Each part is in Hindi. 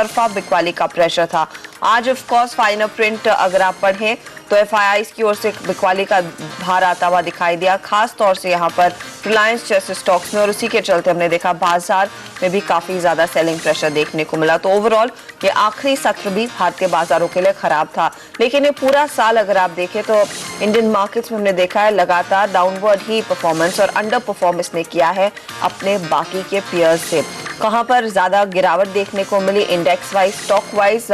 तरफा बिकवाली का प्रेशर था। आज ऑफ कोर्स फाइनल प्रिंट अगर आप पढ़ें तो एफआईआईज की ओर से बिकवाली का भार आता हुआ दिखाई दिया, खास तौर से यहाँ पर रिलायंस जैसे स्टॉक्स में, और उसी के चलते हमने देखा बाजार में भी काफी ज्यादा सेलिंग प्रेशर देखने को मिला। तो ओवरऑल ये आखिरी सत्र भी भारतीय बाजारों के लिए खराब था, लेकिन ये पूरा साल अगर आप देखें तो इंडियन मार्केट्स में हमने देखा है लगातार डाउनवर्ड ही परफॉर्मेंस और अंडर परफॉर्म इसने किया है अपने बाकी के पीयर्स से। कहां पर ज्यादा गिरावट देखने को मिली इंडेक्स वाइज, स्टॉक वाइज,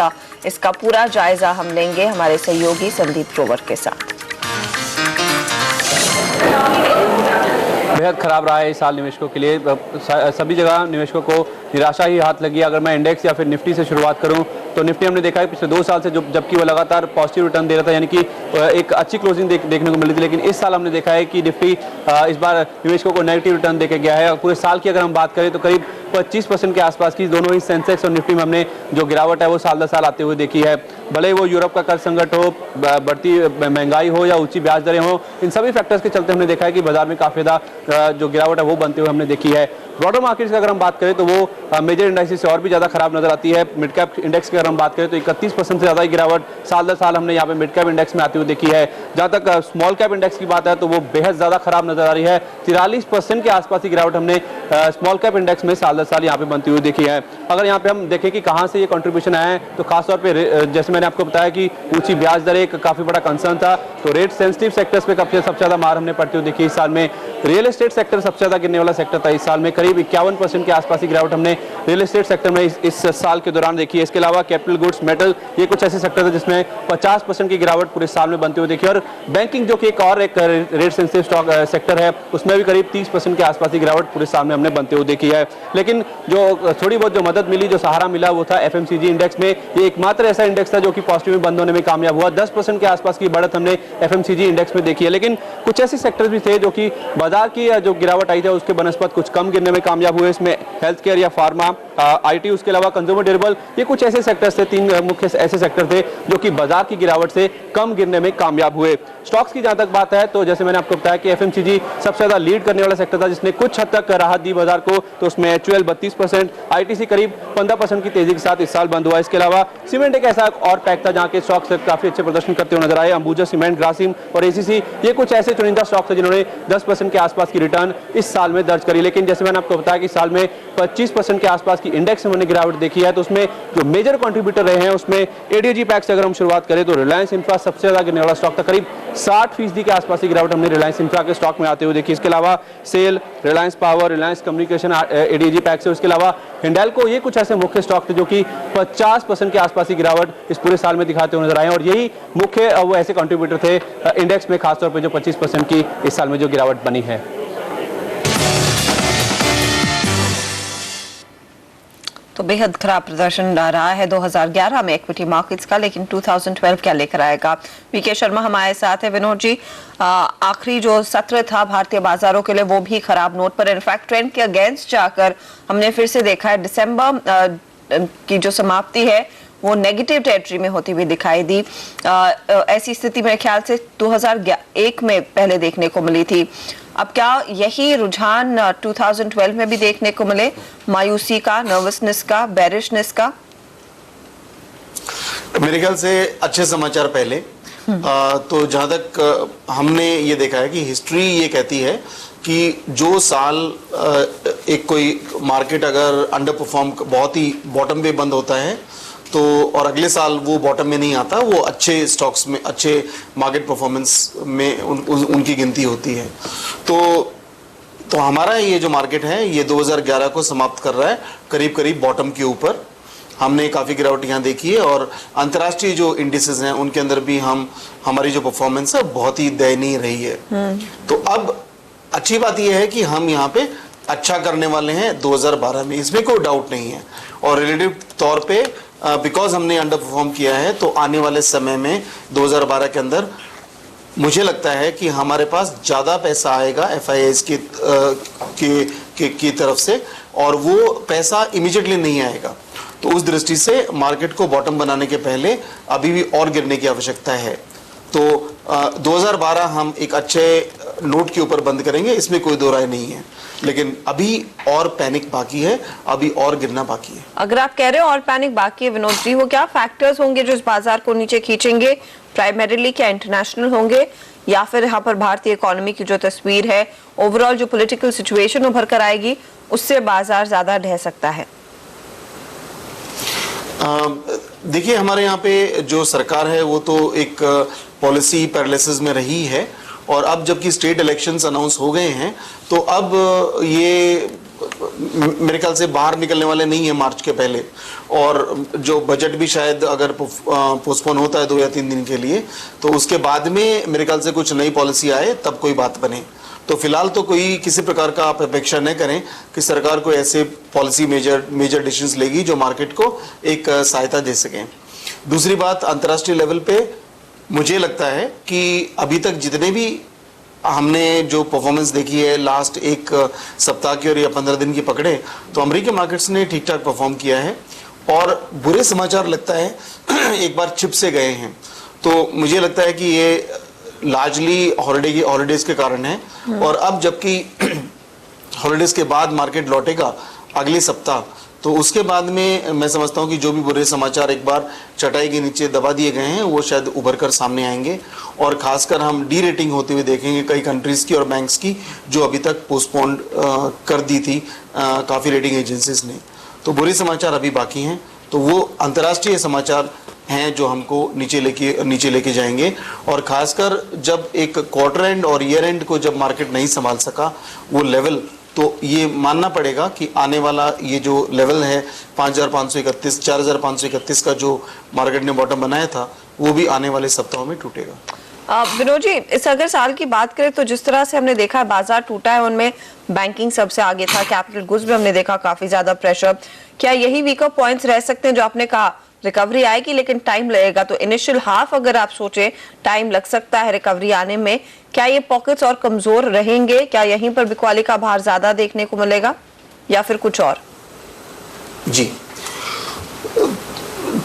इसका पूरा जायजा हम लेंगे हमारे सहयोगी संदीप ग्रोवर के साथ। बेहद खराब रहा है इस साल निवेशकों के लिए। सभी जगह निवेशकों को निराशा ही हाथ लगी। अगर मैं इंडेक्स या फिर निफ्टी से शुरुआत करूं तो निफ्टी हमने देखा है पिछले 2 साल से जबकि वो लगातार पॉजिटिव रिटर्न दे रहा था, यानी कि एक अच्छी क्लोजिंग देखने को मिली थी, लेकिन इस साल हमने देखा है कि निफ्टी इस बार निवेशकों को नेगेटिव रिटर्न देके गया है। पूरे साल की अगर हम बात करें तो करीब 25% के आसपास की दोनों ही सेंसेक्स और निफ्टी में हमने जो गिरावट है वो साल दर साल आते हुए देखी है। भले ही वो यूरोप का कर्ज संकट हो, बढ़ती महंगाई हो या ऊंची ब्याज दरें हो, इन सभी फैक्टर्स के चलते हमने देखा है कि बाजार में काफी ज्यादा जो गिरावट है वो बनते हुए हमने देखी है। ब्रॉडर मार्केट्स की अगर हम बात करें तो वो मेजर इंडेक्स से और भी ज्यादा खराब नजर आती है। मिड कैप इंडेक्स की अगर हम बात करें तो 31% से ज्यादा ही गिरावट साल दर साल हमने यहाँ पे मिड कैप इंडेक्स में आती हुई देखी है। जहां तक स्मॉल कैप इंडेक्स की बात है तो वो बेहद ज्यादा खराब नजर आ रही है। 43% के आसपास की गिरावट हमने स्मॉल कैप इंडेक्स में साल दर साल यहाँ पे बनती हुई देखी है। अगर यहाँ पे हम देखें कि कहाँ से ये कंट्रीब्यूशन आया है तो खासतौर पर जैसे मैंने आपको बताया कि ऊंची ब्याज दर एक काफी बड़ा कंसर्न था, तो रेट सेंसिटिव सेक्टर्स पे सबसे ज्यादा मार हमने पड़ती हुई देखी इस साल में। रियल एस्टेट सेक्टर सबसे ज्यादा गिरने वाला सेक्टर था इस साल में, करीब 51% के आसपास की गिरावट हमने रियल एस्टेट सेक्टर में इस साल के दौरान देखी है। इसके अलावा कैपिटल गुड्स, मेटल, ये कुछ ऐसे सेक्टर थे जिसमें 50% की गिरावट पूरे साल में बनती हुई देखी। और बैंकिंग जो कि एक रेट सेंसिटिव स्टॉक सेक्टर है उसमें भी करीब 30% के आसपास की गिरावट पूरे साल में हमने बनते हुए देखी है। लेकिन जो थोड़ी बहुत जो मदद मिली, जो सहारा मिला, वो था एफएमसीजी इंडेक्स में। ये एकमात्र ऐसा इंडेक्स था जो कि पॉजिटिव में बंद होने में कामयाब हुआ। 10% के आसपास की बढ़त हमने एफएमसीजी इंडेक्स में देखी है। लेकिन कुछ ऐसे सेक्टर्स भी थे जो कि बाजार की जो गिरावट आई थी उसके बनस्पत कुछ कम गिरने में कामयाब हुए। इसमें हेल्थ केयर या फार्मा, आईटी, उसके अलावा कंज्यूमर ड्यूरेबल, ये कुछ ऐसे सेक्टर्स थे, 3 मुख्य ऐसे सेक्टर थे जो कि बाजार की गिरावट से कम गिरने में कामयाब हुए। स्टॉक्स की जहां तक बात है तो जैसे मैंने आपको बताया कि एफएमसीजी सबसे ज्यादा लीड करने वाला सेक्टर था जिसने कुछ हद तक राहत दी बाजार को, तो उसमें एचयूएल 32%, आईटीसी करीब 15% की तेजी के साथ इस साल बंद हुआ। इसके अलावा सीमेंट एक ऐसा और पैक था जहां के स्टॉक्स काफी अच्छे प्रदर्शन करते हुए नजर आए। अंबुजा सीमेंट, ग्रासिम और एसीसी, ये कुछ ऐसे चुनिंदा स्टॉक्स थे जिन्होंने 10% के आसपास की रिटर्न इस साल में दर्ज करी। लेकिन जैसे मैंने आपको बताया कि साल में 25% के आसपास की इंडेक्स में हमने गिरावट देखी है, तो उसमें जो मेजर कंट्रीब्यूटर रहे हैं उसमें एडीजी पैक से अगर हम शुरुआत करें तो रिलायंस इंफ्रा सबसे ज्यादा गिरने वाला स्टॉक था। करीब 60% के आसपास की गिरावट हमने रिलायंस इंफ्रा के स्टॉक में आते हुए देखी। इसके अलावा सेल, रिलायंस पावर, रिलायंस कम्युनिकेशन एडीजी पैक से, उसके अलावा हिंडाल्को, ये कुछ ऐसे मुख्य स्टॉक थे जो कि 50% के आसपास की गिरावट इस पूरे साल में दिखाते हुए नजर आए। और यही मुख्य वो ऐसे कंट्रीब्यूटर थे इंडेक्स में, खासतौर पर जो 25% की इस साल में जो गिरावट बनी है। तो बेहद खराब प्रदर्शन रहा है 2011 में इक्विटी मार्केट्स का, लेकिन 2012 क्या लेकर आएगा? वीके शर्मा हमारे साथ है। विनोद जी, आखिरी जो सत्र था भारतीय बाजारों के लिए वो भी खराब नोट पर, इनफैक्ट ट्रेंड के अगेंस्ट जाकर हमने फिर से देखा है दिसंबर की जो समाप्ति है वो नेगेटिव टेरिटरी में होती हुई दिखाई दी। ऐसी स्थिति मेरे ख्याल से 2001 में पहले देखने को मिली थी। अब क्या यही रुझान 2012 में भी देखने को मिले, मायूसी का, नर्वसनेस का, बेरिशनेस का? मेरे ख्याल से अच्छे समाचार पहले। तो जहां तक हमने ये देखा है कि हिस्ट्री ये कहती है कि जो साल एक कोई मार्केट अगर अंडर परफॉर्म, बहुत ही बॉटम पे बंद होता है तो, और अगले साल वो बॉटम में नहीं आता, वो अच्छे स्टॉक्स में, अच्छे मार्केट परफॉर्मेंस में उनकी गिनती होती है। तो हमारा ये जो मार्केट है ये 2011 को समाप्त कर रहा है करीब करीब बॉटम के ऊपर। हमने काफ़ी गिरावट यहाँ देखी है और अंतर्राष्ट्रीय जो इंडिसेस हैं उनके अंदर भी हमारी जो परफॉर्मेंस है बहुत ही दयनीय रही है। तो अब अच्छी बात यह है कि हम यहाँ पे अच्छा करने वाले हैं 2012 में, इसमें कोई डाउट नहीं है। और रिलेटिव तौर पे बिकॉज हमने अंडर परफॉर्म किया है तो आने वाले समय में 2012 के अंदर मुझे लगता है कि हमारे पास ज़्यादा पैसा आएगा एफआईआईज की तरफ से, और वो पैसा इमीडिएटली नहीं आएगा। तो उस दृष्टि से मार्केट को बॉटम बनाने के पहले अभी भी और गिरने की आवश्यकता है। तो 2012 हम एक अच्छे नोट के ऊपर बंद करेंगे, इसमें कोई दो राय नहीं है। लेकिन अभी और पैनिक बाकी है, अभी और गिरना बाकी है। अगर आप कह रहे हो और पैनिक बाकी है विनोद जी, वो क्या फैक्टर्स होंगे जो इस बाजार को नीचे खींचेंगे? प्राइमरीली क्या इंटरनेशनल होंगे या फिर यहाँ पर भारतीय इकोनॉमी की जो तस्वीर है, ओवरऑल जो पॉलिटिकल सिचुएशन उभर कर आएगी, उससे बाजार ज्यादा ढह सकता है? देखिए, हमारे यहाँ पे जो सरकार है वो तो एक पॉलिसी पैरालिसिस में रही है, और अब जबकि स्टेट इलेक्शंस अनाउंस हो गए हैं तो अब ये मेरे ख्याल से बाहर निकलने वाले नहीं है मार्च के पहले। और जो बजट भी शायद अगर पोस्टपोन होता है 2 या 3 दिन के लिए, तो उसके बाद में मेरे ख्याल से कुछ नई पॉलिसी आए तब कोई बात बने। तो फिलहाल तो कोई किसी प्रकार का आप अपेक्षा न करें कि सरकार कोई ऐसे पॉलिसी मेजर डिसीजंस लेगी जो मार्केट को एक सहायता दे सकें। दूसरी बात, अंतर्राष्ट्रीय लेवल पे मुझे लगता है कि अभी तक जितने भी हमने जो परफॉर्मेंस देखी है लास्ट एक सप्ताह की और या 15 दिन की पकड़े, तो अमेरिकी मार्केट्स ने ठीक ठाक परफॉर्म किया है। और बुरे समाचार लगता है एक बार छिप से गए हैं, तो मुझे लगता है कि ये लार्जली हॉलीडेज के कारण है। और अब जबकि हॉलीडेज के बाद मार्केट लौटेगा अगले सप्ताह, तो उसके बाद में मैं समझता हूं कि जो भी बुरे समाचार एक बार चटाई के नीचे दबा दिए गए हैं वो शायद उभर कर सामने आएंगे। और खासकर हम डी रेटिंग होते हुए देखेंगे कई कंट्रीज की और बैंक्स की जो अभी तक पोस्टपोन कर दी थी काफ़ी रेटिंग एजेंसीज ने। तो बुरे समाचार अभी बाकी हैं, तो वो अंतर्राष्ट्रीय समाचार हैं जो हमको नीचे लेके जाएंगे। और खासकर जब एक क्वार्टर एंड और ईयर एंड को जब मार्केट नहीं संभाल सका वो लेवल, तो ये मानना पड़ेगा कि आने वाला ये जो लेवल है 5531 4531 का जो मार्केट ने बॉटम बनाया था, वो भी आने वाले सप्ताहों में टूटेगा। विनोद जी, इस अगर साल की बात करें तो जिस तरह से हमने देखा बाजार टूटा है, उनमें बैंकिंग सबसे आगे था, कैपिटल गुड्स में हमने देखा काफी ज्यादा प्रेशर। क्या यही वीकर पॉइंट्स रह सकते हैं? जो आपने कहा रिकवरी आएगी लेकिन टाइम लगेगा, तो इनिशियल हाफ अगर आप सोचे टाइम लग सकता है रिकवरी आने में, क्या ये पॉकेट्स और कमजोर रहेंगे? क्या यहीं पर बिकवाली का भार ज्यादा देखने को मिलेगा या फिर कुछ और? जी,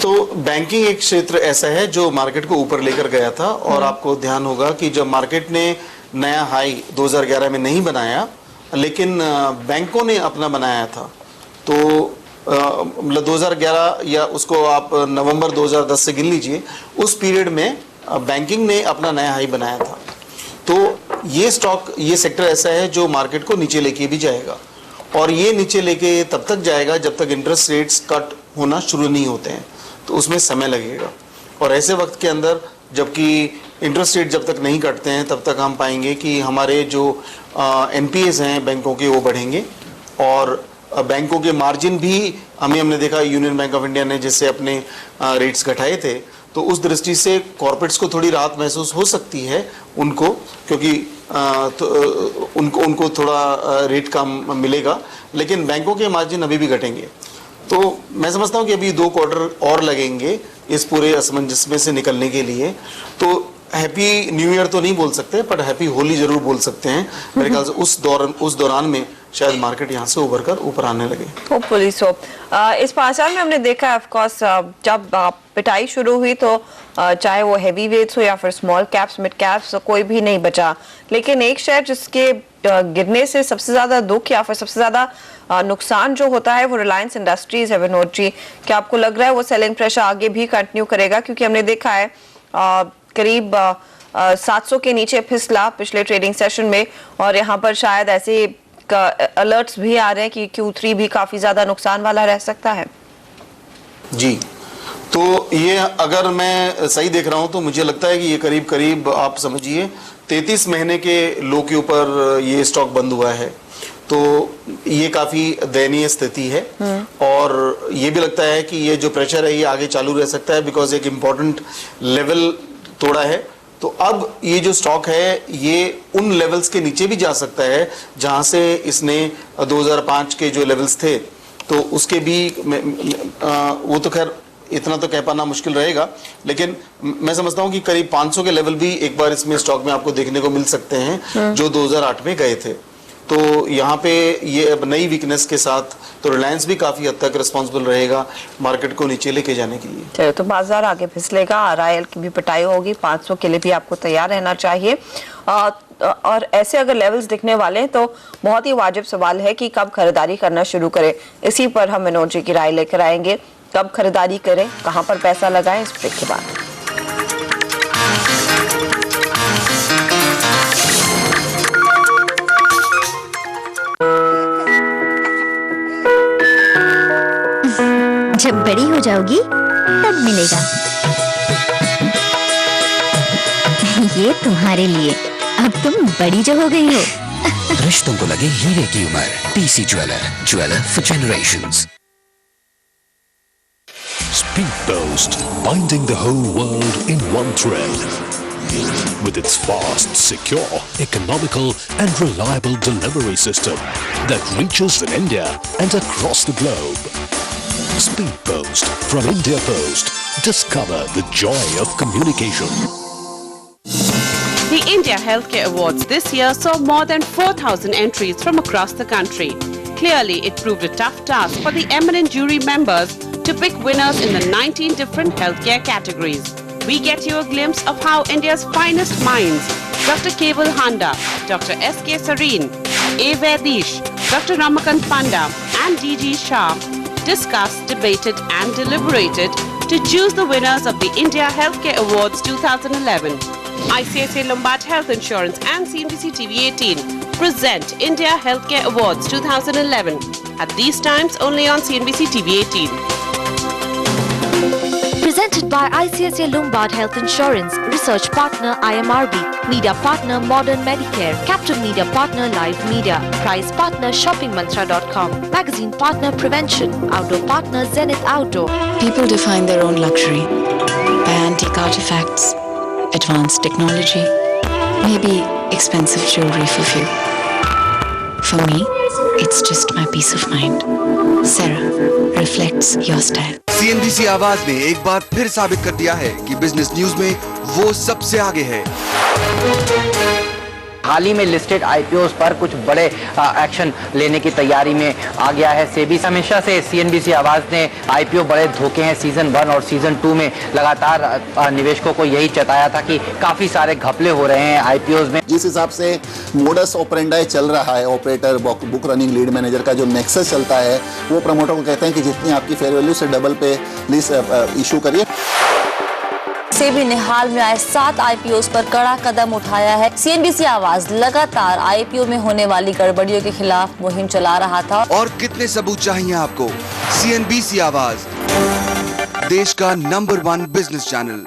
तो बैंकिंग एक क्षेत्र ऐसा है जो मार्केट को ऊपर लेकर गया था। और आपको ध्यान होगा कि जब मार्केट ने नया हाई 2011 में नहीं बनाया, लेकिन बैंकों ने अपना बनाया था, तो मतलब 2011 या उसको आप नवंबर 2010 से गिन लीजिए, उस पीरियड में बैंकिंग ने अपना नया हाई बनाया था। तो ये सेक्टर ऐसा है जो मार्केट को नीचे लेके भी जाएगा, और ये नीचे लेके तब तक जाएगा जब तक इंटरेस्ट रेट्स कट होना शुरू नहीं होते हैं, तो उसमें समय लगेगा। और ऐसे वक्त के अंदर जबकि इंटरेस्ट रेट जब तक नहीं कटते हैं, तब तक हम पाएंगे कि हमारे जो एनपीएस हैं बैंकों के वो बढ़ेंगे, और बैंकों के मार्जिन भी हमने देखा यूनियन बैंक ऑफ इंडिया ने जैसे अपने रेट्स घटाए थे, तो उस दृष्टि से कॉर्पोरेट्स को थोड़ी राहत महसूस हो सकती है उनको, क्योंकि उनको थोड़ा रेट कम मिलेगा, लेकिन बैंकों के मार्जिन अभी भी घटेंगे। तो मैं समझता हूँ कि अभी 2 क्वार्टर और लगेंगे इस पूरे असमंजस में से निकलने के लिए। तो हैप्पी न्यू ईयर तो नहीं बोल सकते, पर हैप्पी होली जरूर बोल सकते हैं। मेरे ख्याल से उस दौरान में शायद मार्केट यहाँ से उभर कर ऊपर आने लगे। Hopefully so. इस बाजार में हमने देखा है ऑफ कोर्स जब पिटाई शुरू हुई तो चाहे वो हैवी वेट्स हो या फिर स्मॉल कैप्स मिड कैप्स, कोई भी नहीं बचा। लेकिन एक शेयर जिसके गिरने से सबसे ज्यादा दुख या फिर सबसे ज्यादा नुकसान जो होता है वो रिलायंस इंडस्ट्रीज है। विनोद जी, क्या आपको लग रहा है वो सेलिंग प्रेशर आगे भी कंटिन्यू करेगा? क्योंकि हमने देखा है करीब 700 के नीचे फिसला पिछले ट्रेडिंग सेशन में, और यहाँ पर शायद ऐसे अलर्ट्स भी आ रहे हैं कि Q3 भी काफी ज्यादा नुकसान वाला रह सकता है। जी, तो ये अगर मैं सही देख रहा हूं तो मुझे लगता है कि ये करीब करीब आप समझिए 33 महीने के लो के ऊपर ये स्टॉक बंद हुआ है। तो ये काफी दयनीय स्थिति है, और ये भी लगता है कि ये जो प्रेशर है ये आगे चालू रह सकता है, बिकॉज एक इम्पॉर्टेंट लेवल तोड़ा है। तो अब ये जो स्टॉक है ये उन लेवल्स के नीचे भी जा सकता है जहां से इसने 2005 के जो लेवल्स थे, तो उसके भी वो तो खैर इतना तो कह पाना मुश्किल रहेगा, लेकिन मैं समझता हूं कि करीब 500 के लेवल भी एक बार इसमें स्टॉक में आपको देखने को मिल सकते हैं जो 2008 में गए थे। तो यहाँ पे ये अब नई वीकनेस के साथ तो रिलायंस भी काफी हद तक रिस्पॉन्सिबल रहेगा मार्केट को नीचे लेके जाने के लिए। चलो, तो बाजार आगे फिसलेगा, RIL की भी पिटाई होगी, 500 के लिए भी आपको तैयार रहना चाहिए। और ऐसे अगर लेवल्स दिखने वाले हैं तो बहुत ही वाजिब सवाल है कि कब खरीदारी करना शुरू करें। इसी पर हम विनोद जी की राय लेकर आएंगे। कब खरीदारी करें, कहां पर पैसा लगाएं, इस ब्रेक के बाद। जब बड़ी हो जाओगी तब मिलेगा। ये तुम्हारे लिए, अब तुम बड़ी जो हो गई हो। रिश्तों को लगे हीरे की उम्र। PC jeweller, jeweller for generations. Speedpost, binding the whole world in one thread. With its fast, secure, economical and reliable delivery system that reaches in India and across the globe. Speedpost from India Post. Discover the joy of communication. The India Healthcare Awards this year saw more than 4,000 entries from across the country. Clearly, it proved a tough task for the eminent jury members to pick winners in the 19 different healthcare categories. We get you a glimpse of how India's finest minds, Dr. Keval Handa, Dr. S.K. Sareen, A. Vaidish, Dr. Ramakant Panda and D.G. Shah discussed, debated and deliberated to choose the winners of the India Healthcare Awards 2011. ICICI Lombard Health Insurance and CNBC TV18 present India Healthcare Awards 2011 at these times only on CNBC TV18. Presented by ICICI Lombard Health Insurance, Research Partner IMRB, Media Partner Modern Medicare, Captive Media Partner Live Media, Prize Partner ShoppingMantra.com, Magazine Partner Prevention, Outdoor Partner Zenith Outdoor. People define their own luxury by antique artifacts, advanced technology, maybe expensive jewelry for few. For me, it's just my peace of mind. Sarah reflects your style. CNBC आवाज ने एक बार फिर साबित कर दिया है कि बिजनेस न्यूज में वो सबसे आगे है। हाल ही में लिस्टेड आईपीओस पर कुछ बड़े एक्शन लेने की तैयारी में आ गया है सेबी। हमेशा से सीएनबीसी आवाज ने आईपीओ बड़े धोखे हैं सीजन 1 और सीजन 2 में लगातार निवेशकों को यही चताया था कि काफी सारे घपले हो रहे हैं आईपीओस में। जिस हिसाब से मोडस ऑपरेंडाई चल रहा है, operator book running lead manager का जो नेक्सस चलता है, वो प्रमोटर को कहते हैं कि जितनी आपकी फेयर वैल्यू से डबल पे लीज इशू करिए। सेबी ने हाल में आए 7 आईपीओस पर कड़ा कदम उठाया है। सीएनबीसी आवाज लगातार आईपीओ में होने वाली गड़बड़ियों के खिलाफ मुहिम चला रहा था। और कितने सबूत चाहिए आपको? सीएनबीसी आवाज, देश का number 1 business channel.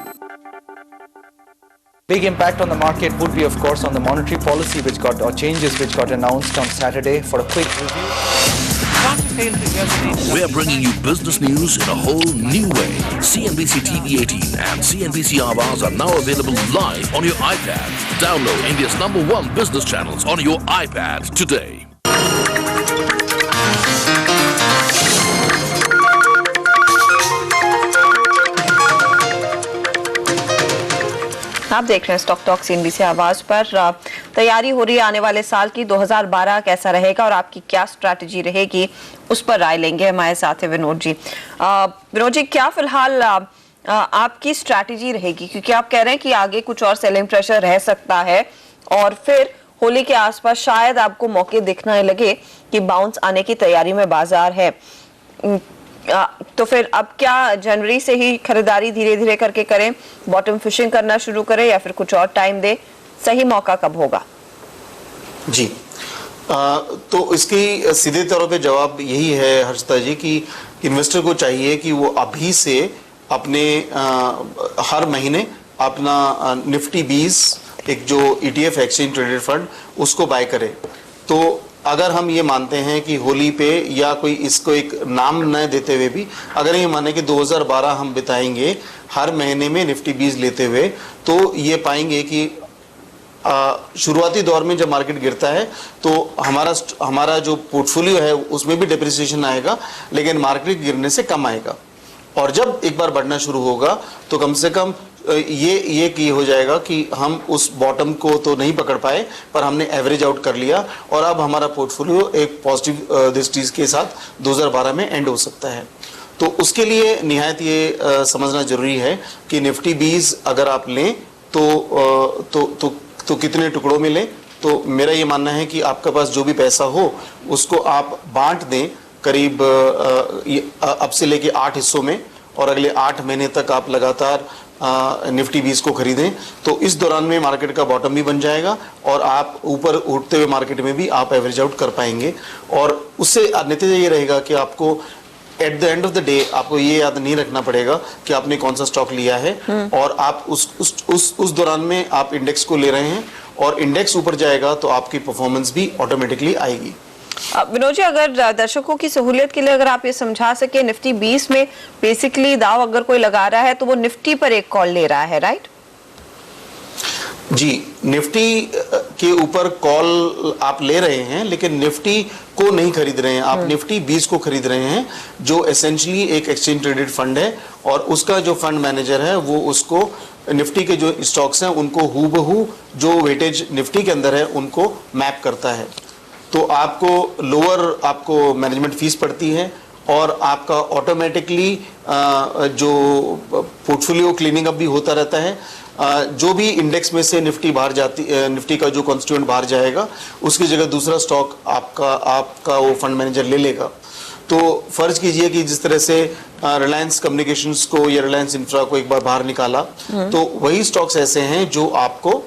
Big impact on the market would be, of course, on the monetary policy which got, or changes which got announced on Saturday. For a quick review. We're bringing you business news in a whole new way. CNBC TV18 and CNBC Awaaz are now available live on your iPad. Download India's number 1 business channels on your iPad today. आप देख रहे हैं स्टॉक टॉक सीएनबीसी आवाज पर। तैयारी हो रही है आने वाले साल की। 2012 कैसा रहेगा और आपकी क्या स्ट्रैटेजी रहेगी, उस पर राय लेंगे। हमारे साथ है विनोद जी। विनोद जी, क्या फिलहाल आपकी स्ट्रैटेजी रहेगी, क्योंकि आप कह रहे हैं कि आगे कुछ और सेलिंग प्रेशर रह सकता है और फिर होली के आसपास शायद आपको मौके दिखने लगे कि बाउंस आने की तैयारी में बाजार है, तो फिर अब क्या जनवरी से ही खरीदारी धीरे धीरे करके करें, बॉटम फिशिंग करना शुरू करें, या फिर कुछ और टाइम दे? सही मौका कब होगा? जी, तो इसकी सीधे तौर पे जवाब यही है हर्षिता जी कि इन्वेस्टर को चाहिए कि वो अभी से अपने हर महीने अपना निफ्टी 20 एक जो ETF एक्सचेंज ट्रेडेड फंड उसको बाय करे। तो अगर हम ये मानते हैं कि होली पे, या कोई इसको एक नाम न देते हुए भी अगर ये माने कि 2012 हम बिताएंगे हर महीने में निफ्टी 20 लेते हुए, तो ये पाएंगे कि शुरुआती दौर में जब मार्केट गिरता है तो हमारा जो पोर्टफोलियो है उसमें भी डिप्रिसिएशन आएगा, लेकिन मार्केट गिरने से कम आएगा। और जब एक बार बढ़ना शुरू होगा तो कम से कम ये हो जाएगा कि हम उस बॉटम को तो नहीं पकड़ पाए, पर हमने एवरेज आउट कर लिया और अब हमारा पोर्टफोलियो एक पॉजिटिव दृष्टि के साथ 2012 में एंड हो सकता है। तो उसके लिए निहायत ये समझना जरूरी है कि निफ्टी 20 अगर आप लें तो कितने टुकड़ों में लें तो मेरा ये मानना है कि आपके पास जो भी पैसा हो उसको आप बांट दें करीब अब से लेके 8 हिस्सों में, और अगले 8 महीने तक आप लगातार निफ्टी 20 को खरीदें, तो इस दौरान में मार्केट का बॉटम भी बन जाएगा और आप ऊपर उठते हुए मार्केट में भी आप एवरेज आउट कर पाएंगे। और उससे नतीजा ये रहेगा कि आपको at the end of the day आपको ये याद नहीं रखना पड़ेगा कि आपने कौन सा स्टॉक लिया है, और आप उस दौरान में आप इंडेक्स को ले रहे हैं, और इंडेक्स ऊपर जाएगा तो आपकी परफॉर्मेंस भी ऑटोमेटिकली आएगी। विनोद जी, अगर दर्शकों की सहूलियत के लिए अगर आप ये समझा सके, निफ्टी 20 में बेसिकली दाव अगर कोई लगा रहा है तो वो निफ्टी पर एक कॉल ले रहा है, राइट? जी, निफ्टी के ऊपर कॉल आप ले रहे हैं, लेकिन निफ्टी को नहीं खरीद रहे हैं आप, निफ्टी 20 को खरीद रहे हैं, जो एसेंशियली एक एक्सचेंज ट्रेडेड फंड है, और उसका जो फंड मैनेजर है वो उसको निफ्टी के जो स्टॉक्स हैं उनको हूबहू जो वेटेज निफ्टी के अंदर है उनको मैप करता है। तो आपको लोअर आपको मैनेजमेंट फीस पड़ती है, और आपका ऑटोमेटिकली जो पोर्टफोलियो क्लीनिंग अप भी होता रहता है। जो भी इंडेक्स में से निफ्टी बाहर जाती, निफ्टी का जो कॉन्स्टिट्यूएंट बाहर जाएगा उसकी जगह दूसरा स्टॉक आपका वो फंड मैनेजर ले लेगा। तो फर्ज कीजिए कि जिस तरह से रिलायंस कम्युनिकेशंस को या रिलायंस इंफ्रा को एक बार बाहर निकाला, तो वही स्टॉक्स ऐसे हैं जो आपको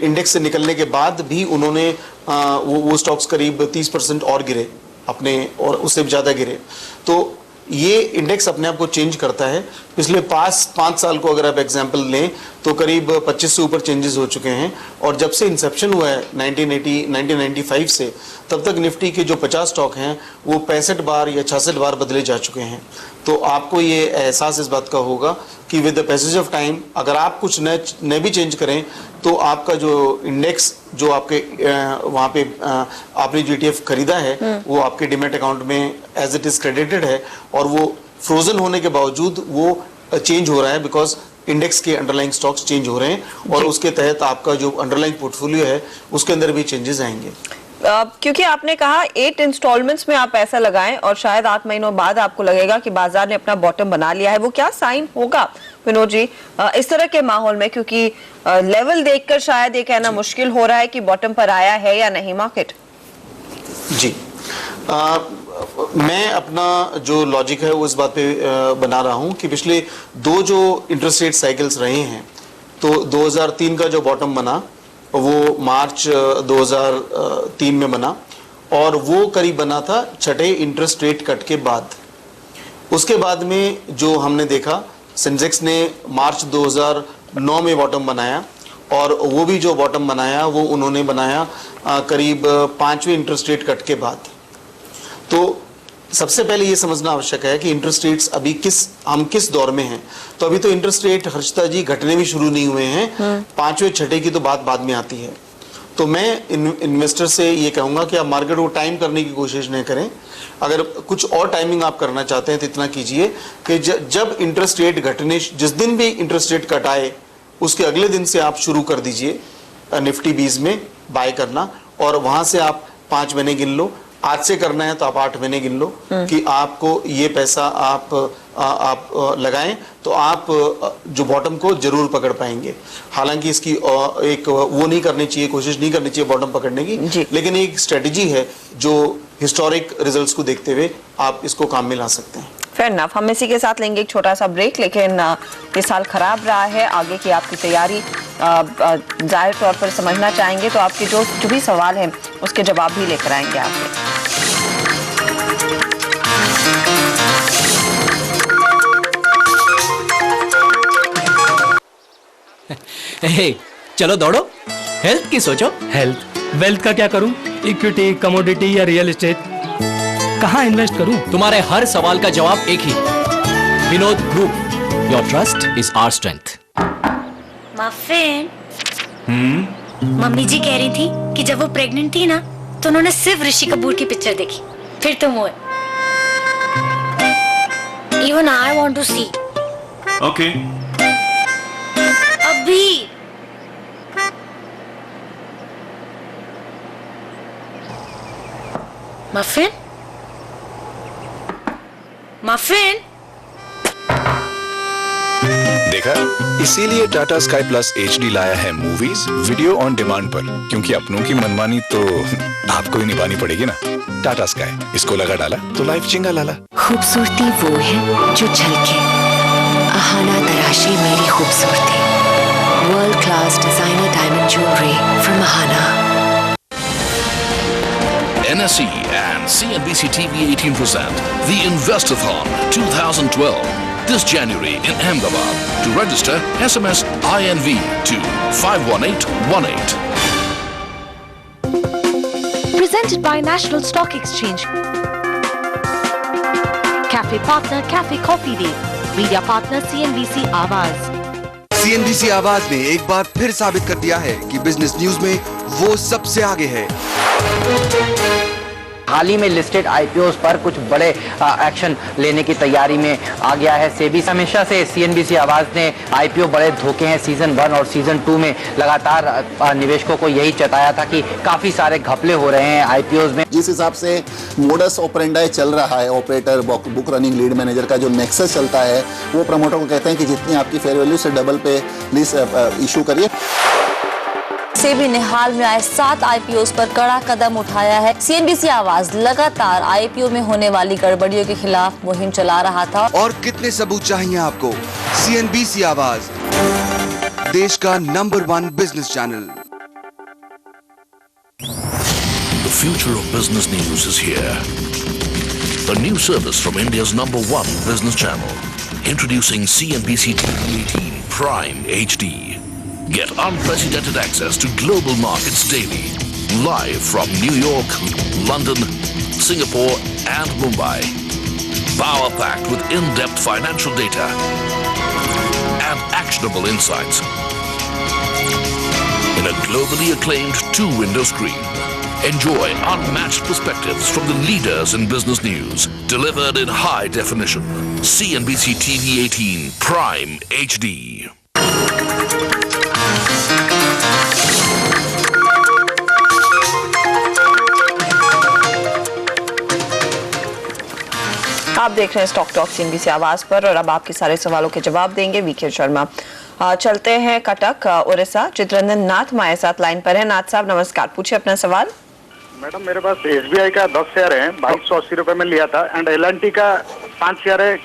इंडेक्स से निकलने के बाद भी उन्होंने वो स्टॉक्स करीब 30% और गिरे अपने, और उससे भी ज़्यादा गिरे। तो ये इंडेक्स अपने आप को चेंज करता है। पिछले 5 साल को अगर आप एग्जांपल लें तो करीब 25 से ऊपर चेंजेस हो चुके हैं, और जब से इंसेप्शन हुआ है 1995 से तब तक निफ्टी के जो 50 स्टॉक हैं वो 65 बार या 66 बार बदले जा चुके हैं। तो आपको ये एहसास इस बात का होगा कि with the passage of time अगर आप कुछ नए भी चेंज करें तो आपका जो इंडेक्स जो आपके वहाँ पे आपने जो ETF खरीदा है वो आपके डिमेट अकाउंट में एज इट इज क्रेडिटेड है, और वो फ्रोजन होने के बावजूद वो चेंज हो रहा है बिकॉज इंडेक्स के अंडरलाइंग स्टॉक्स चेंज हो रहे हैं, और उसके तहत आपका जो अंडरलाइंग पोर्टफोलियो है उसके अंदर भी चेंजेस आएंगे। क्योंकि आपने कहा 8 इंस्टॉलमेंट्स में आप पैसा लगाएं और शायद 8 महीनों बाद आपको लगेगा कि बाजार ने अपना बॉटम बना लिया है, वो क्या साइन होगा विनोद जी इस तरह के माहौल में? क्योंकि लेवल देखकर शायद ये कहना मुश्किल हो रहा है कि बॉटम पर आया है या नहीं मार्केट। जी, मैं अपना जो लॉजिक है वो इस बात पे बना रहा हूँ कि पिछले 2 जो इंटरेस्ट रेट साइकिल्स रहे हैं, तो 2003 का जो बॉटम बना वो मार्च 2003 में बना, और वो करीब बना था 6ठे इंटरेस्ट रेट कट के बाद। उसके बाद में जो हमने देखा, सेंसेक्स ने मार्च 2009 में बॉटम बनाया, और वो भी जो बॉटम बनाया वो उन्होंने बनाया करीब 5वें इंटरेस्ट रेट कट के बाद। तो सबसे पहले ये समझना आवश्यक है कि इंटरेस्ट रेट्स अभी हम किस दौर में हैं। तो अभी तो इंटरेस्ट रेट हर्षिता जी घटने भी शुरू नहीं हुए हैं, 5वें 6ठे की तो बात बाद में आती है। तो मैं इन्वेस्टर से ये कहूंगा कि आप मार्केट को टाइम करने की कोशिश नहीं करें। अगर कुछ और टाइमिंग आप करना चाहते हैं तो इतना कीजिए कि जब इंटरेस्ट रेट घटने, जिस दिन भी इंटरेस्ट रेट कट आए उसके अगले दिन से आप शुरू कर दीजिए निफ्टी 20 में बाय करना, और वहां से आप 5 महीने गिन लो। आज से करना है तो आप 8 महीने गिन लो कि आपको ये पैसा आप लगाएं तो आप जो बॉटम को जरूर पकड़ पाएंगे। हालांकि इसकी एक वो नहीं करनी चाहिए, कोशिश नहीं करनी चाहिए बॉटम पकड़ने की, लेकिन एक स्ट्रेटजी है जो हिस्टोरिक रिजल्ट्स को देखते हुए आप इसको काम में ला सकते हैं। Fair enough. हम इसी के साथ लेंगे एक छोटा सा ब्रेक, लेकिन ये साल खराब रहा है, आगे की आपकी तैयारी जाहिर तौर पर समझना चाहेंगे, तो आपके जो भी सवाल हैं उसके जवाब भी लेकर आएंगे आपके। चलो दौड़ो, हेल्थ की सोचो। हेल्थ वेल्थ का क्या करूं? इक्विटी, कमोडिटी या रियल एस्टेट, कहां इन्वेस्ट करूं? तुम्हारे हर सवाल का जवाब एक ही, Vinod group. Your trust is our strength. Muffin, mummy ji कह रही थी कि जब वो प्रेग्नेंट थी ना तो उन्होंने सिर्फ ऋषि कपूर की पिक्चर देखी, फिर तुम हुए। Even I want to see. Okay. अभी मफिन, मफिन देखा, इसीलिए टाटा स्काई प्लस HD लाया है मूवीज वीडियो ऑन डिमांड पर, क्योंकि अपनों की मनमानी तो आपको ही निभानी पड़ेगी ना। टाटा स्काई, इसको लगा डाला तो लाइफ चिंगा लाला। खूबसूरती वो है जो झलके, अहाना तराशी मेरी खूबसूरती। World class designer diamond jewellery from Ahana. NSE and CNBC TV 18 present the Investathon 2012 this January in Ahmedabad. To register, SMS INV to 51818. Presented by National Stock Exchange. Cafe partner Cafe Coffee Day. Media partner CNBC आवाज। CNBC आवाज ने एक बार फिर साबित कर दिया है कि बिजनेस न्यूज में वो सबसे आगे है। हाल ही में लिस्टेड आईपीओस पर कुछ बड़े एक्शन लेने की तैयारी में आ गया है सेबी। हमेशा से CNBC आवाज ने आईपीओ बड़े धोखे हैं सीजन 1 और सीजन 2 में लगातार निवेशकों को यही चेताया था कि काफी सारे घपले हो रहे हैं आईपीओस में। जिस हिसाब से मोडस ऑपरेंडाई चल रहा है, operator book running lead manager का जो नेक्सस चलता है, वो प्रमोटर को कहते हैं कि जितनी आपकी फेयर वैल्यू से डबल पे लीज इशू करिए। सेबी ने हाल में आए 7 आईपीओस पर कड़ा कदम उठाया है। CNBC आवाज लगातार आईपीओ में होने वाली गड़बड़ियों के खिलाफ मुहिम चला रहा था। और कितने सबूत चाहिए आपको? CNBC आवाज, देश का number 1 business channel. The future of business news is here. A new service from India's number 1 business channel. Introducing CNBC TV 18 Prime HD. Get unprecedented access to global markets daily, live from New York, London, Singapore and Mumbai. Power-packed with in-depth financial data and actionable insights. In a globally acclaimed 2-window screen, enjoy unmatched perspectives from the leaders in business news, delivered in high definition. CNBC TV 18 Prime HD. आप देख रहे हैं स्टॉक टॉक CNBC आवाज पर और अब आपके सारे सवालों के जवाब देंगे वीके शर्मा। चलते हैं कटक उड़ीसा। चित्ररंजन नाथ हमारे साथ लाइन पर है। नाथ साहब नमस्कार, पूछिए अपना सवाल। मैडम मेरे पास SBI का 10 शेयर है, 2280 रुपए में लिया था, एंड L&T का 5 शेयर है,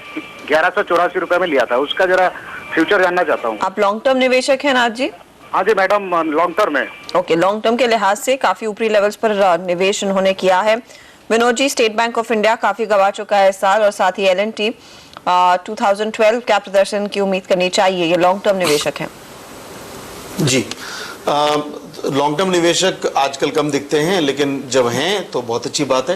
1184 रुपए में लिया था। उसका जरा फ्यूचर जानना चाहता हूँ। आप लॉन्ग टर्म निवेशक हैं नाथ जी? हाँ जी मैडम, लॉन्ग टर्म है। ओके, लॉन्ग टर्म के लिहाज से काफी ऊपरी लेवल्स पर निवेश उन्होंने किया है। Vinod ji, state bank of India काफी गवा चुका है इस साल, और साथ ही L&T 2012 क्या प्रदर्शन की उम्मीद करनी चाहिए? ये लॉन्ग टर्म निवेशक हैं जी। लॉन्ग टर्म निवेशक आजकल कम दिखते हैं, लेकिन जब हैं तो बहुत अच्छी बात है।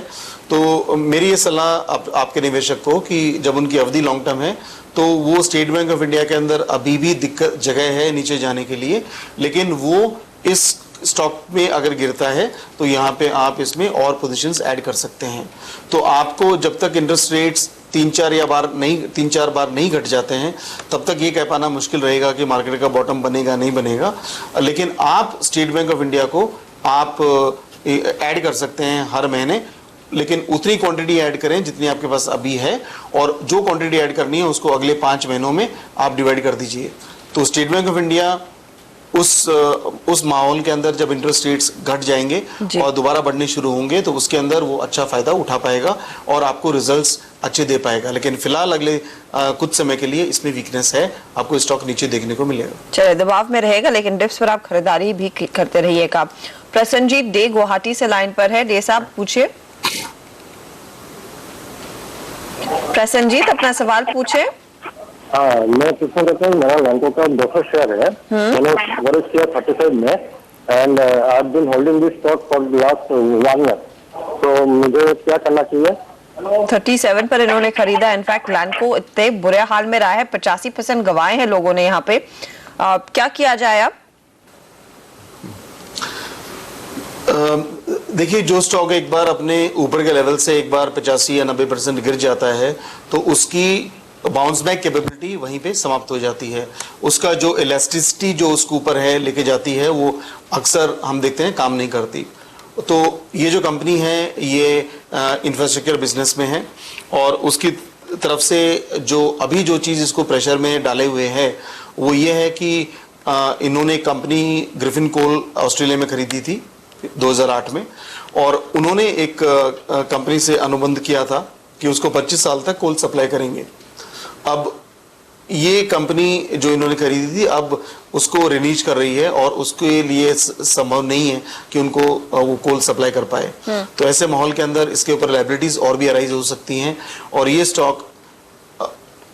तो मेरी ये सलाह आपके निवेशक को कि जब उनकी अवधि लॉन्ग टर्म है तो वो स्टेट बैंक ऑफ इंडिया के अंदर अभी भी दिक्कत जगह है नीचे जाने के लिए, लेकिन वो इस स्टॉक में अगर गिरता है तो यहाँ पे आप इसमें और पोजीशंस ऐड कर सकते हैं। तो आपको जब तक इंटरेस्ट रेट्स 3-4 बार नहीं घट जाते हैं, तब तक ये कह पाना मुश्किल रहेगा कि मार्केट का बॉटम बनेगा नहीं बनेगा। लेकिन आप स्टेट बैंक ऑफ इंडिया को आप ऐड कर सकते हैं हर महीने, लेकिन उतनी क्वांटिटी ऐड करें जितनी आपके पास अभी है, और जो क्वांटिटी ऐड करनी है उसको अगले 5 महीनों में आप डिवाइड कर दीजिए। तो स्टेट बैंक ऑफ इंडिया उस माहौल के अंदर जब इंटरेस्ट रेट्स घट जाएंगे और दोबारा बढ़ने शुरू होंगे तो उसके अंदर वो अच्छा फायदा उठा पाएगा और आपको रिजल्ट्स अच्छे दे पाएगा। लेकिन फिलहाल अगले कुछ समय के लिए इसमें वीकनेस है, आपको स्टॉक नीचे देखने को मिलेगा। चलिए, दबाव में रहेगा लेकिन डिप्स पर आप खरीदारी भी करते रहिएगा। प्रसन्नजीत डे गुवाहाटी से लाइन पर है। डे साहब पूछिए। प्रसन्नजीत अपना सवाल पूछे। हाँ, मैं पूछना चाहता हूँ, मेरा लैंको का 200 शेयर है, मैंने वरिष्ठ किया 35 में, and I have been holding this stock for last 1 year, तो मुझे क्या करना चाहिए? 37 पर इन्होंने खरीदा। इनफैक्ट लैंको इतने बुरे हाल में रहा है, 85% गवाए हैं लोगों ने यहाँ पे। क्या किया जाए अब? देखिए, जो स्टॉक एक बार अपने ऊपर के लेवल से एक बार 85 या 90% गिर जाता है तो उसकी बाउंस बैक कैपेबिलिटी वहीं पे समाप्त हो जाती है। उसका जो इलास्टिसिटी जो उसके ऊपर है लेके जाती है, वो अक्सर हम देखते हैं काम नहीं करती। तो ये जो कंपनी है ये इंफ्रास्ट्रक्चर बिजनेस में है और उसकी तरफ से अभी जो चीज़ इसको प्रेशर में डाले हुए है वो ये है कि इन्होंने कंपनी ग्रिफिन कोल ऑस्ट्रेलिया में खरीदी थी 2008 में, और उन्होंने एक कंपनी से अनुबंध किया था कि उसको 25 साल तक कोल सप्लाई करेंगे। अब ये कंपनी जो इन्होंने खरीदी थी अब उसको रिलीज कर रही है और उसके लिए संभव नहीं है कि उनको वो कोल सप्लाई कर पाए। तो ऐसे माहौल के अंदर इसके ऊपर लायबिलिटीज और भी अराइज हो सकती हैं, और ये स्टॉक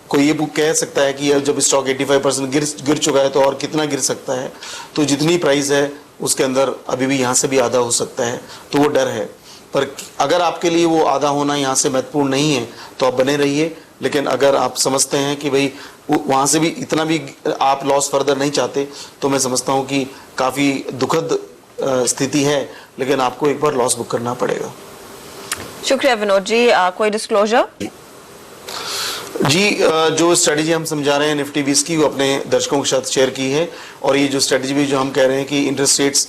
कोई ये कह सकता है कि जब स्टॉक 85% गिर चुका है तो और कितना गिर सकता है। तो जितनी प्राइस है उसके अंदर अभी भी यहाँ से भी आधा हो सकता है, तो वो डर है। पर अगर आपके लिए वो आधा होना यहाँ से महत्वपूर्ण नहीं है तो आप बने रहिए, लेकिन अगर आप समझते हैं कि भाई वहाँ से भी इतना भी आप लॉस फर्दर नहीं चाहते, तो मैं समझता हूँ कि काफ़ी दुखद स्थिति है, लेकिन आपको एक बार लॉस बुक करना पड़ेगा। शुक्रिया विनोद जी। कोई डिस्क्लोजर? जी, जो स्ट्रेटजी हम समझा रहे हैं निफ्टी 20 की, वो अपने दर्शकों के साथ शेयर की है, और ये जो स्ट्रेटजी भी जो हम कह रहे हैं कि इंटरेस्ट रेट्स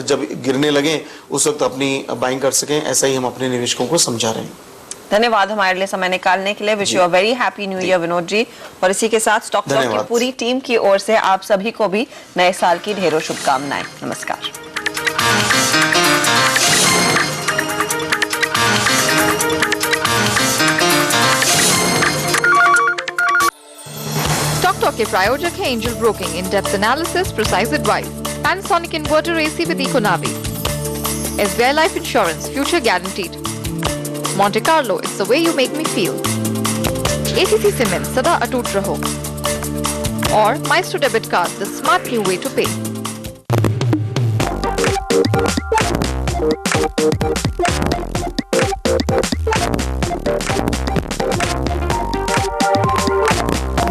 जब गिरने लगे उस वक्त अपनी बाइंग कर सकें, ऐसा ही हम अपने निवेशकों को समझा रहे हैं। धन्यवाद हमारे लिए समय निकालने के लिए। Wish you a very happy new year Vinod ji, और इसी के साथ स्टॉक टॉक की पूरी टीम की ओर से आप सभी को भी नए साल की ढेरों शुभकामनाएं। नमस्कार। स्टॉक टॉक के प्रायोजक हैं angel broking, in depth analysis, precise advice, Panasonic inverter AC with Econavi, SBI life insurance, future guaranteed, Monte Carlo, it's the way you make me feel. ACC Cement, सदा अटूट रहो, और Maestro Debit Card, the smart new way to pay.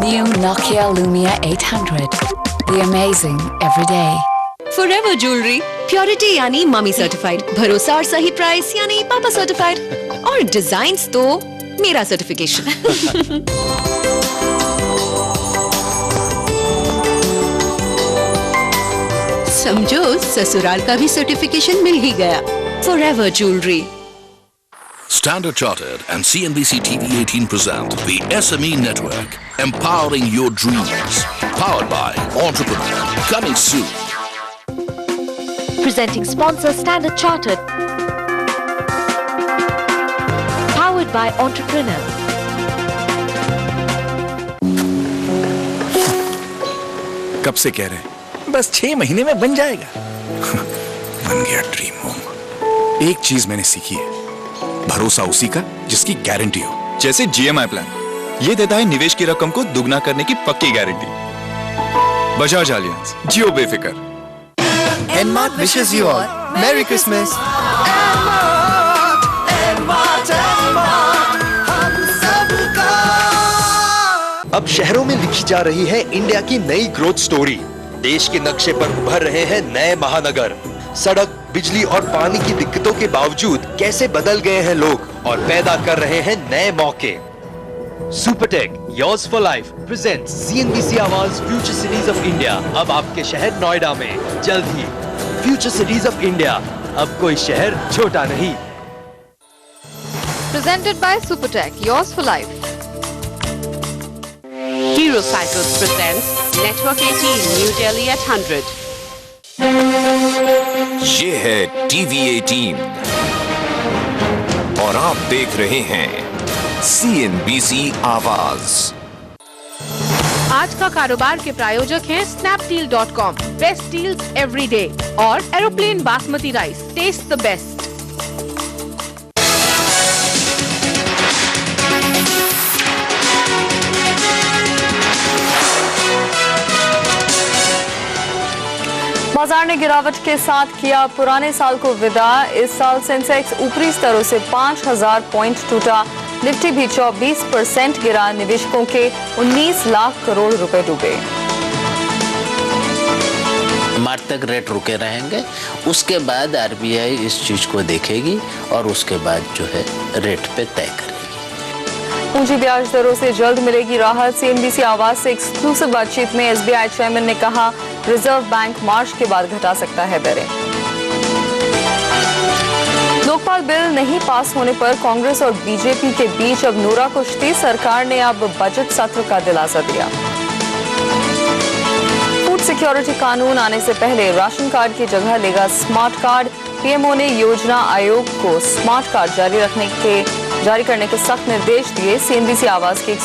New Nokia Lumia 800. The amazing every day. Forever Jewelry, purity यानी मम्मी सर्टिफाइड, भरोसा और सही प्राइस यानी पापा सर्टिफाइड, और डिजाइन्स तो मेरा सर्टिफिकेशन। समझो ससुराल का भी सर्टिफिकेशन मिल ही गया। Forever Jewelry. Standard Chartered and CNBC TV18 present the SME Network, empowering your dreams. Powered by Entrepreneur. Coming soon. Presenting sponsor Standard Chartered. Powered by Entrepreneur. कब से कह रहे हैं, बस 6 महीने में बन जाएगा। बन गया ड्रीम होम। एक चीज मैंने सीखी है, भरोसा उसी का जिसकी गारंटी हो। जैसे GMI प्लान, ये देता है निवेश की रकम को दुगना करने की पक्की गारंटी। बजाज एलियंस, जियो बेफिक्र। Enmart wishes you all Merry Christmas. अब शहरों में लिखी जा रही है इंडिया की नई ग्रोथ स्टोरी। देश के नक्शे पर उभर रहे हैं नए महानगर। सड़क, बिजली और पानी की दिक्कतों के बावजूद कैसे बदल गए हैं लोग और पैदा कर रहे हैं नए मौके। Supertech yours for life presents CNBC आवाज फ्यूचर सिटीज ऑफ इंडिया। अब आपके शहर नोएडा में जल्द ही। फ्यूचर सिटीज ऑफ इंडिया, अब कोई शहर छोटा नहीं। Presented by Supertech, yours for life. Hero Cycles presents Network 18 New Delhi at 100. ये है TV18 और आप देख रहे हैं CNBC आवाज। आज का कारोबार के प्रायोजक हैं Snapdeal.com, best deals every day, और aeroplane basmati rice, taste the best. बाजार ने गिरावट के साथ किया पुराने साल को विदा। इस साल सेंसेक्स ऊपरी स्तरों से 5000 पॉइंट टूटा। निफ्टी भी 24% गिरा। निवेशकों के 19 लाख करोड़ रुपए डूबे। मार्च तक रेट रुके रहेंगे, उसके बाद RBI इस चीज को देखेगी और उसके बाद जो है रेट पे तय करेगी। पूंजी ब्याज दरों से जल्द मिलेगी राहत। CNBC आवाज से एक्सक्लूसिव बातचीत में SBI चेयरमैन ने कहा, रिजर्व बैंक मार्च के बाद घटा सकता है दरें। लोकपाल बिल नहीं पास होने पर कांग्रेस और बीजेपी के बीच अब नूरा कुश्ती। सरकार ने अब बजट सत्र का दिलासा दिया। फूड सिक्योरिटी कानून आने से पहले राशन कार्ड की जगह लेगा स्मार्ट कार्ड। पीएमओ ने योजना आयोग को स्मार्ट कार्ड जारी करने के सख्त निर्देश दिए। सीएनबीसी आवाज की